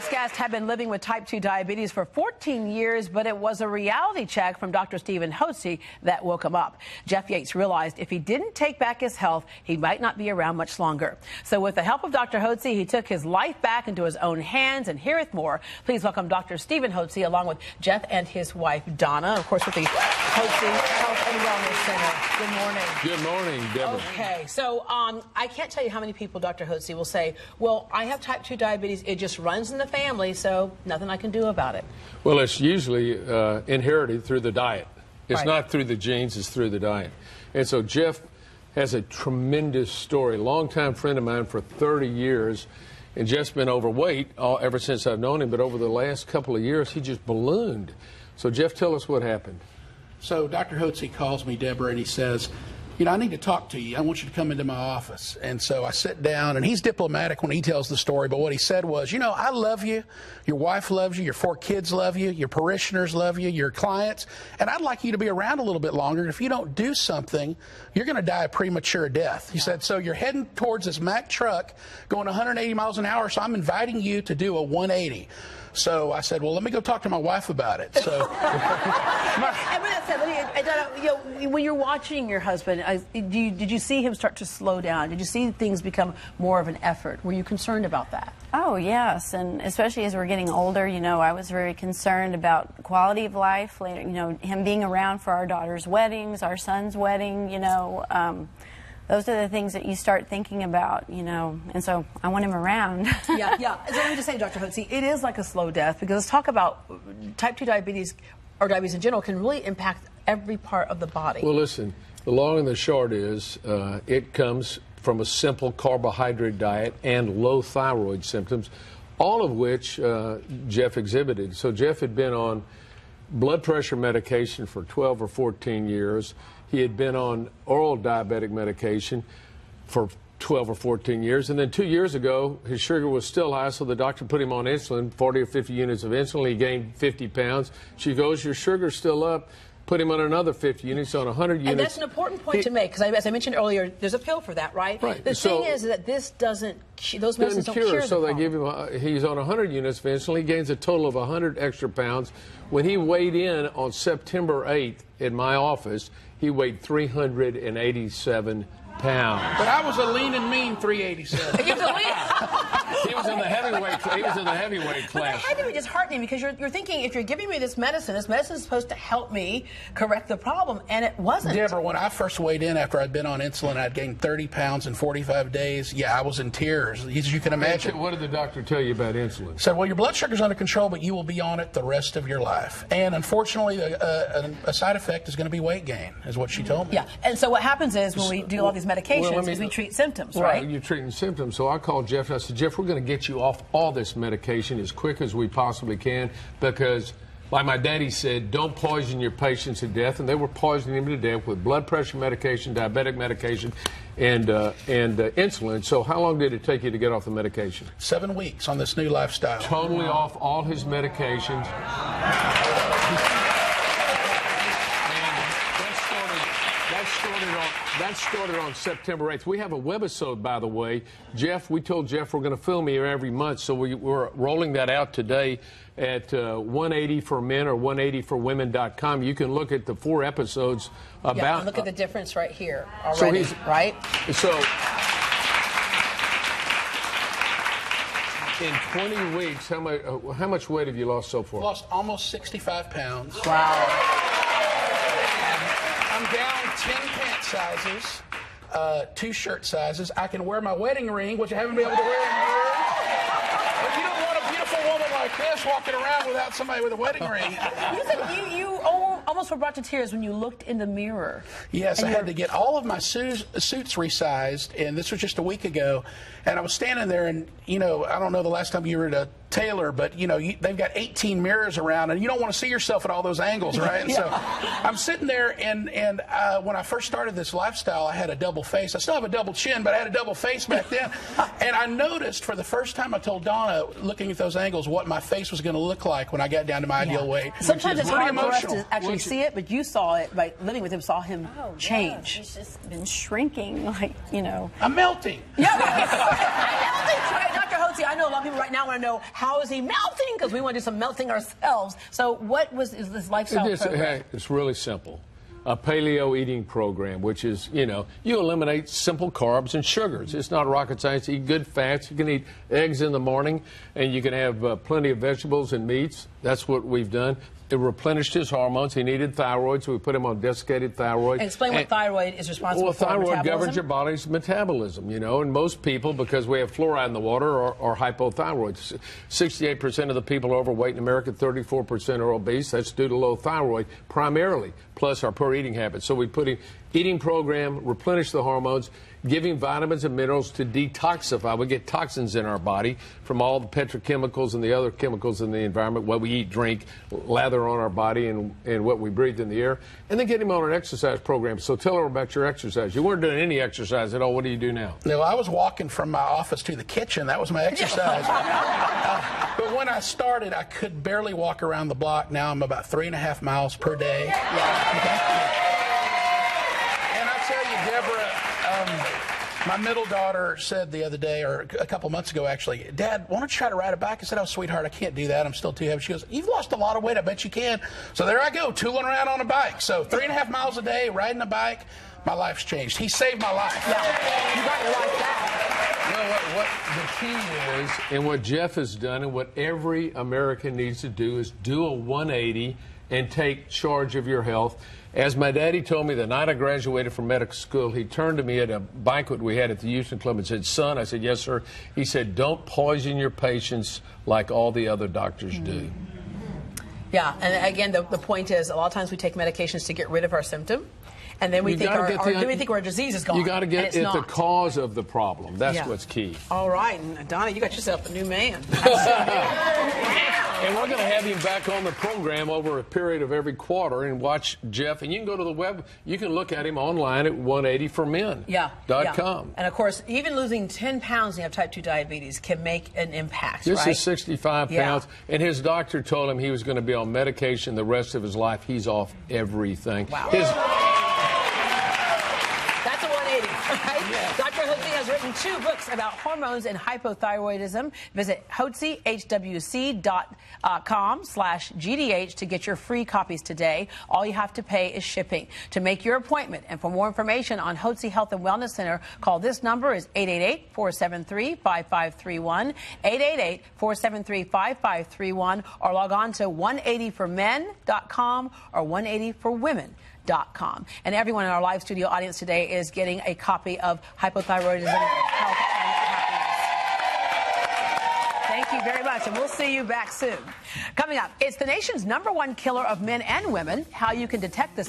next guest had been living with type 2 diabetes for 14 years, but it was a reality check from Dr. Stephen Hotze that woke him up. Jeff Yates realized if he didn't take back his health, he might not be around much longer. So with the help of Dr. Hotze, he took his life back into his own hands, and heareth more. Please welcome Dr. Stephen Hotze along with Jeff and his wife, Donna, of course, with the Hotze Health and Wellness Center. Good morning. Good morning, Deborah. Okay, so I can't tell you how many people, Dr. Hotze, will say, well, I have type 2 diabetes. It just runs in the family, so nothing I can do about it. Well, it's usually inherited through the diet. It's Right. not through the genes, it's through the diet. And so Jeff has a tremendous story. Longtime friend of mine for 30 years, and Jeff's been overweight ever since I've known him, but over the last couple of years, he just ballooned. So Jeff, tell us what happened. So Dr. Hotze calls me, Deborah, and he says, you know, I need to talk to you. I want you to come into my office. And so I sit down, and he's diplomatic when he tells the story, but what he said was, you know, I love you, your wife loves you, your 4 kids love you, your parishioners love you, your clients, and I'd like you to be around a little bit longer. If you don't do something, you're going to die a premature death. He said, so you're heading towards this Mack truck going 180 miles an hour, so I'm inviting you to do a 180. So I said, well, let me go talk to my wife about it. So, when you're watching your husband, did you see him start to slow down? Did you see things become more of an effort? Were you concerned about that? Oh, yes, and especially as we're getting older, you know, I was very concerned about quality of life, later, you know, him being around for our daughter's weddings, our son's wedding, you know, those are the things that you start thinking about, you know, and so I want him around. Yeah. So let me just say, Dr. Hotze, it is like a slow death, because let's talk about type 2 diabetes, or diabetes in general, can really impact every part of the body. Well, listen, the long and the short is it comes from a simple carbohydrate diet and low thyroid symptoms, all of which Jeff exhibited. So Jeff had been on blood pressure medication for 12 or 14 years. He had been on oral diabetic medication for 12 or 14 years. And then 2 years ago, his sugar was still high, so the doctor put him on insulin, 40 or 50 units of insulin. He gained 50 pounds. She goes, your sugar's still up. Put him on another 50 units, on 100 units. And that's an important point to make, because as I mentioned earlier, there's a pill for that, right? Right. The thing is that this doesn't, those medicines don't cure the so problem. they give him, he's on 100 units of insulin. He gains a total of 100 extra pounds. When he weighed in on September 8th in my office, he weighed 387 pounds. but I was a lean and mean 387. He was a lean. He was in the heavyweight. He was in the heavyweight class. It had to be disheartening, because you're thinking, if you're giving me this medicine is supposed to help me correct the problem, and it wasn't. Deborah, when I first weighed in after I'd been on insulin, I'd gained 30 pounds in 45 days. Yeah, I was in tears, as you can imagine. What did the doctor tell you about insulin? Said, well, your blood sugar's under control, but you will be on it the rest of your life. And unfortunately, a side effect is going to be weight gain, is what she told me. Yeah, and so what happens is when we do all these medications, is we treat symptoms, right? You're treating symptoms. So I called Jeff and I said, Jeff, we're going to get you off all this medication as quick as we possibly can, because, like my daddy said, don't poison your patients to death. And they were poisoning him to death with blood pressure medication, diabetic medication, and insulin. So how long did it take you to get off the medication? 7 weeks on this new lifestyle. Totally off all his medications. That started on September 8th. We have a webisode, by the way. Jeff, we told Jeff we're going to film here every month, so we're rolling that out today at 180 for men or 180forwomen.com. You can look at the 4 episodes about... Yeah, and look at the difference right here already, right? So, in 20 weeks, how much weight have you lost so far? Lost almost 65 pounds. Wow. I'm down 10 pant sizes, 2 shirt sizes. I can wear my wedding ring, which I haven't been able to wear in years. But you don't want a beautiful woman like this walking around without somebody with a wedding ring. You said you almost were brought to tears when you looked in the mirror. Yes, I had to get all of my suits resized, and this was just a week ago. And I was standing there, and, you know, I don't know the last time you were at a tailor, but, you know, they've got 18 mirrors around, and you don't want to see yourself at all those angles, right? And so I'm sitting there, and when I first started this lifestyle, I had a double face. I still have a double chin, but I had a double face back then. And I noticed for the first time, I told Donna, looking at those angles, what my face was going to look like when I got down to my ideal weight. Sometimes it's hard for us to emotional. actually see it, but you saw it by living with him, saw him change. He's just been shrinking, like, you know. I'm melting. Yeah. I don't think, Dr. Hotze, See, I know a lot of people right now want to know, how is he melting? Because we want to do some melting ourselves. So what is this lifestyle program? It's really simple. A paleo eating program, which is, you eliminate simple carbs and sugars. It's not rocket science. Eat good fats. You can eat eggs in the morning, and you can have plenty of vegetables and meats. That's what we've done. It replenished his hormones. He needed thyroid, so we put him on desiccated thyroid. And explain what thyroid is responsible for. Well, thyroid metabolism? governs your body's metabolism, and most people, because we have fluoride in the water, are hypothyroid. 68% of the people are overweight in America, 34% are obese. That's due to low thyroid, primarily, plus our poor eating habits. So we put him eating program, replenish the hormones, giving vitamins and minerals to detoxify. We get toxins in our body from all the petrochemicals and the other chemicals in the environment, what we eat, drink, lather on our body, and what we breathe in the air. And then get him on an exercise program. So tell her about your exercise. You weren't doing any exercise at all. What do you do now? No, I was walking from my office to the kitchen. That was my exercise. But when I started, I could barely walk around the block. Now I'm about 3.5 miles per day. And I tell you, Deborah, my middle daughter said the other day, or a couple months ago actually, Dad, why don't you try to ride a bike? I said, oh, sweetheart, I can't do that. I'm still too heavy. She goes, you've lost a lot of weight. I bet you can. So there I go, tooling around on a bike. So 3.5 miles a day, riding a bike. My life's changed. He saved my life. Yeah, you got your life back. What the key is, and what Jeff has done, and what every American needs to do, is do a 180 and take charge of your health. As my daddy told me the night I graduated from medical school, he turned to me at a banquet we had at the Houston Club and said, son, I said, yes, sir. He said, don't poison your patients like all the other doctors do. Yeah, and again, the point is, a lot of times we take medications to get rid of our symptom. And then we think our disease is gone. You got to get at the cause of the problem. That's what's key. All right. And Donna, you got yourself a new man. And we're going to have him back on the program over a period of every quarter and watch Jeff. And you can go to the web. You can look at him online at 180formen.com. And, of course, even losing 10 pounds when you have type 2 diabetes can make an impact, This is 65 pounds. And his doctor told him he was going to be on medication the rest of his life. He's off everything. Wow. That's a 180, right? Yes. Dr. Hotze has written 2 books about hormones and hypothyroidism. Visit hotzehwc.com/GDH to get your free copies today. All you have to pay is shipping. To make your appointment and for more information on Hotze Health and Wellness Center, call this number is 888-473-5531, 888-473-5531, or log on to 180formen.com or 180forwomen.com. And everyone in our live studio audience today is getting a copy of Hypothyroidism, Health and Happiness. Thank you very much, and we'll see you back soon. Coming up, it's the nation's #1 killer of men and women, how you can detect this.